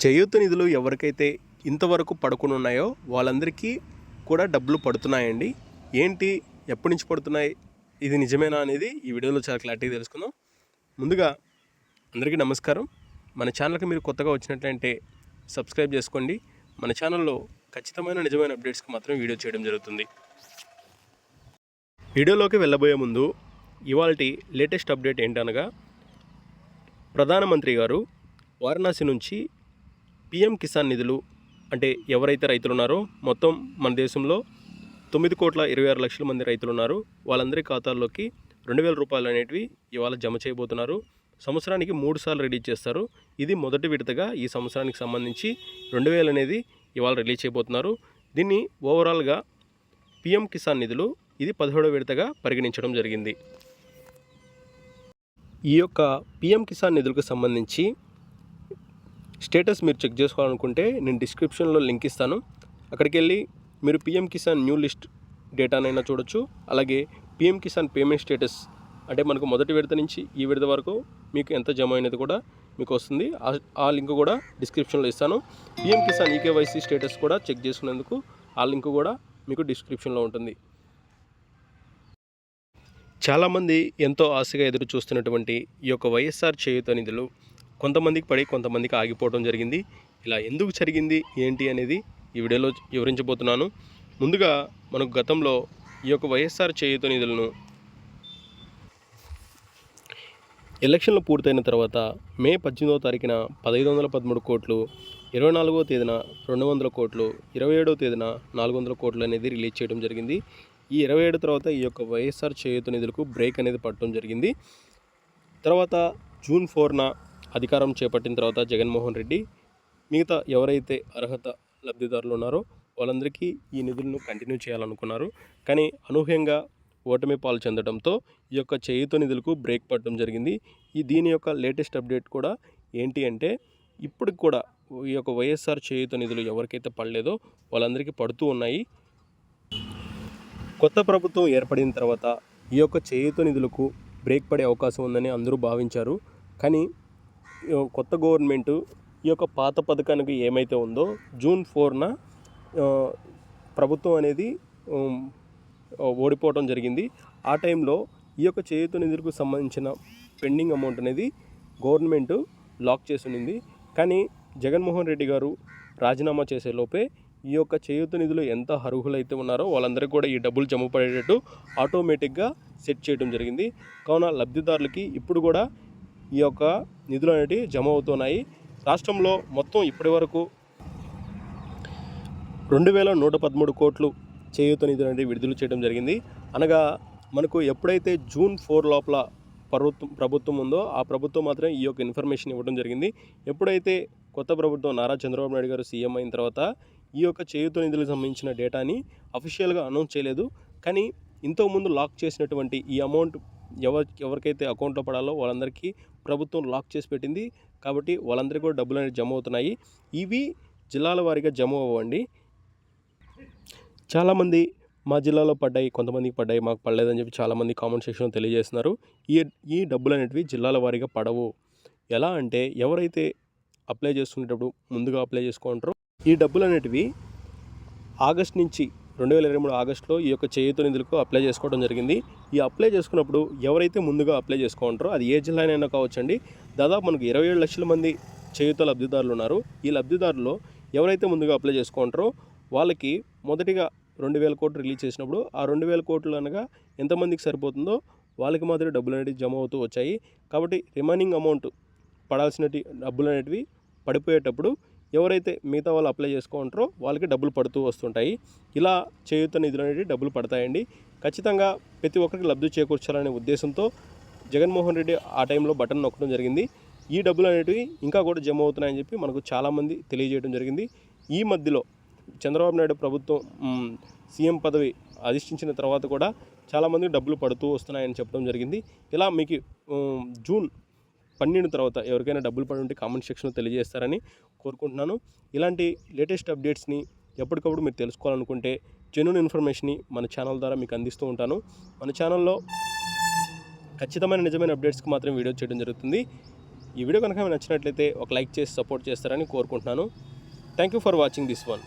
చేయూత నిధులు ఎవరికైతే ఇంతవరకు పడుకుని ఉన్నాయో వాళ్ళందరికీ కూడా డబ్బులు పడుతున్నాయండి. ఏంటి, ఎప్పటి నుంచి పడుతున్నాయి, ఇది నిజమేనా అనేది ఈ వీడియోలో చాలా క్లారిటీగా తెలుసుకుందాం. ముందుగా అందరికీ నమస్కారం. మన ఛానల్కి మీరు కొత్తగా వచ్చినట్లయితే సబ్స్క్రైబ్ చేసుకోండి. మన ఛానల్లో ఖచ్చితమైన నిజమైన అప్డేట్స్కి మాత్రం వీడియో చేయడం జరుగుతుంది. వీడియోలోకి వెళ్ళబోయే ముందు ఇవాల్టి లేటెస్ట్ అప్డేట్ ఏంటనగా, ప్రధానమంత్రి గారు వారణాసి నుంచి పిఎం కిసాన్ నిధులు, అంటే ఎవరైతే రైతులు ఉన్నారో మొత్తం మన దేశంలో 9,26,00,000 మంది రైతులు ఉన్నారు, వాళ్ళందరి ఖాతాల్లోకి 2,000 రూపాయలు అనేటివి ఇవాళ జమ చేయబోతున్నారు. సంవత్సరానికి 3 సార్లు రిలీజ్ చేస్తారు. ఇది మొదటి విడతగా ఈ సంవత్సరానికి సంబంధించి 2,000 అనేది ఇవాళ రిలీజ్ చేయబోతున్నారు. దీన్ని ఓవరాల్గా పిఎం కిసాన్ నిధులు ఇది 17వ విడతగా పరిగణించడం జరిగింది. ఈ యొక్క పిఎం కిసాన్ నిధులకు సంబంధించి స్టేటస్ మీరు చెక్ చేసుకోవాలనుకుంటే నేను డిస్క్రిప్షన్లో లింక్ ఇస్తాను. అక్కడికి వెళ్ళి మీరు పిఎం కిసాన్ న్యూ లిస్ట్ డేటానైనా చూడొచ్చు. అలాగే పిఎం కిసాన్ పేమెంట్ స్టేటస్, అంటే మనకు మొదటి విడత నుంచి ఈ విడత వరకు మీకు ఎంత జమ అయినది కూడా మీకు వస్తుంది. ఆ లింక్ కూడా డిస్క్రిప్షన్లో ఇస్తాను. పిఎం కిసాన్ ఈకేవైసీ స్టేటస్ కూడా చెక్ చేసుకునేందుకు ఆ లింక్ కూడా మీకు డిస్క్రిప్షన్లో ఉంటుంది. చాలామంది ఎంతో ఆశగా ఎదురు చూస్తున్నటువంటి ఈ యొక్క వైఎస్ఆర్ చేయూత నిధులు కొంతమందికి పడి కొంతమందికి ఆగిపోవడం జరిగింది. ఇలా ఎందుకు జరిగింది ఏంటి అనేది ఈ వీడియోలో వివరించబోతున్నాను. ముందుగా మనకు గతంలో ఈ యొక్క వైఎస్ఆర్ చేయూత నిధులను ఎలక్షన్లు పూర్తయిన తర్వాత మే 18వ తారీఖున 1,513 కోట్లు, 24వ తేదీన 200 కోట్లు, 27వ తేదీన 400 కోట్లు అనేది రిలీజ్ చేయడం జరిగింది. ఈ 27 తర్వాత ఈ యొక్క వైఎస్ఆర్ చేయూత నిధులకు బ్రేక్ అనేది పడటం జరిగింది. తర్వాత జూన్ 4న అధికారం చేపట్టిన తర్వాత జగన్మోహన్ రెడ్డి మిగతా ఎవరైతే అర్హత లబ్ధిదారులు ఉన్నారో వాళ్ళందరికీ ఈ నిధులను కంటిన్యూ చేయాలనుకున్నారు. కానీ అనూహ్యంగా ఓటమి పాలు చెందడంతో ఈ యొక్క చేయూత నిధులకు బ్రేక్ పడడం జరిగింది. దీని యొక్క లేటెస్ట్ అప్డేట్ కూడా ఏంటి అంటే, ఇప్పటికి కూడా ఈ యొక్క వైఎస్ఆర్ చేయూత నిధులు ఎవరికైతే పడలేదో వాళ్ళందరికీ పడుతూ ఉన్నాయి. కొత్త ప్రభుత్వం ఏర్పడిన తర్వాత ఈ యొక్క చేయూత నిధులకు బ్రేక్ పడే అవకాశం ఉందని అందరూ భావించారు. కానీ కొత్త గవర్నమెంటు ఈ యొక్క పాత పథకానికి ఏమైతే ఉందో జూన్ 4న ప్రభుత్వం అనేది ఓడిపోవడం జరిగింది. ఆ టైంలో ఈ యొక్క చేయూత నిధులకు సంబంధించిన పెండింగ్ అమౌంట్ అనేది గవర్నమెంటు లాక్ చేసి ఉంది. కానీ జగన్మోహన్ రెడ్డి గారు రాజీనామా చేసే లోపే ఈ యొక్క చేయూత నిధులు ఎంత అర్హులైతే ఉన్నారో వాళ్ళందరికీ కూడా ఈ డబ్బులు జమ పడేటట్టు ఆటోమేటిక్గా సెట్ చేయడం జరిగింది. కావున లబ్ధిదారులకి ఇప్పుడు కూడా ఈ యొక్క నిధులు అనేవి జమ అవుతున్నాయి. రాష్ట్రంలో మొత్తం ఇప్పటి వరకు 2,113 కోట్లు చేయూత నిధులు అనేవి విడుదల చేయడం జరిగింది. అనగా మనకు ఎప్పుడైతే జూన్ 4 లోపల ప్రభుత్వం ఉందో ఆ ప్రభుత్వం మాత్రం ఈ యొక్క ఇన్ఫర్మేషన్ ఇవ్వడం జరిగింది. ఎప్పుడైతే కొత్త ప్రభుత్వం నారా చంద్రబాబు నాయుడు గారు సీఎం అయిన తర్వాత ఈ యొక్క చేయూత నిధులకు సంబంధించిన డేటాని అఫీషియల్గా అనౌన్స్ చేయలేదు. కానీ ఇంతకుముందు లాక్ చేసినటువంటి ఈ అమౌంట్ ఎవరికైతే అకౌంట్లో పడాలో వాళ్ళందరికీ ప్రభుత్వం లాక్ చేసి పెట్టింది. కాబట్టి వాళ్ళందరికీ కూడా డబ్బులు అనేవి జమ అవుతున్నాయి. ఇవి జిల్లాల వారీగా జమ అవ్వండి. చాలామంది మా జిల్లాలో పడ్డాయి, కొంతమందికి పడ్డాయి, మాకు పడలేదని చెప్పి చాలామంది కామెంట్ సెక్షన్లో తెలియజేస్తున్నారు. ఈ డబ్బులు అనేటివి జిల్లాల వారీగా పడవు. ఎలా అంటే, ఎవరైతే అప్లై చేసుకునేటప్పుడు ముందుగా అప్లై చేసుకుంటారో ఈ డబ్బులు అనేటివి ఆగస్ట్ నుంచి 2023 ఆగస్టులో ఈ యొక్క చేయూత నిధులకు అప్లై చేసుకోవడం జరిగింది. ఈ అప్లై చేసుకున్నప్పుడు ఎవరైతే ముందుగా అప్లై చేసుకుంటారో అది ఏ జిల్లానైనా కావచ్చండి. దాదాపు మనకు 27 లక్షల మంది చేయూత లబ్ధిదారులు ఉన్నారు. ఈ లబ్ధిదారుల్లో ఎవరైతే ముందుగా అప్లై చేసుకుంటారో వాళ్ళకి మొదటిగా 2,000 కోట్లు రిలీజ్ చేసినప్పుడు ఆ 2,000 కోట్లు అనగా ఎంతమందికి సరిపోతుందో వాళ్ళకి మాత్రమే డబ్బులు అనేవి జమ అవుతూ వచ్చాయి. కాబట్టి రిమైనింగ్ అమౌంట్ పడాల్సిన డబ్బులు అనేటివి పడిపోయేటప్పుడు ఎవరైతే మిగతా వాళ్ళు అప్లై చేసుకుంటారో వాళ్ళకి డబ్బులు పడుతూ వస్తుంటాయి. ఇలా చేయూత నిధులు అనేవి డబ్బులు పడతాయండి. ఖచ్చితంగా ప్రతి ఒక్కరికి లబ్ధి చేకూర్చాలనే ఉద్దేశంతో జగన్మోహన్ రెడ్డి ఆ టైంలో బటన్ నొక్కడం జరిగింది. ఈ డబ్బులు అనేటివి ఇంకా కూడా జమ అవుతున్నాయని చెప్పి మనకు చాలామంది తెలియజేయడం జరిగింది. ఈ మధ్యలో చంద్రబాబు నాయుడు ప్రభుత్వం సీఎం పదవి అధిష్ఠించిన తర్వాత కూడా చాలామంది డబ్బులు పడుతూ వస్తున్నాయని చెప్పడం జరిగింది. ఇలా మీకు జూన్ 12 తర్వాత ఎవరికైనా డబ్బులు పడి ఉంటే కామెంట్ సెక్షన్లో తెలియజేస్తారని కోరుకుంటున్నాను. ఇలాంటి లేటెస్ట్ అప్డేట్స్ని ఎప్పటికప్పుడు మీరు తెలుసుకోవాలనుకుంటే జెన్యూన్ ఇన్ఫర్మేషన్ని మన ఛానల్ ద్వారా మీకు అందిస్తూ ఉంటాను. మన ఛానల్లో ఖచ్చితమైన నిజమైన అప్డేట్స్కి మాత్రం వీడియో చేయడం జరుగుతుంది. ఈ వీడియో కనుక మీకు నచ్చినట్లయితే ఒక లైక్ చేసి సపోర్ట్ చేస్తారని కోరుకుంటున్నాను. Thank you for watching this one.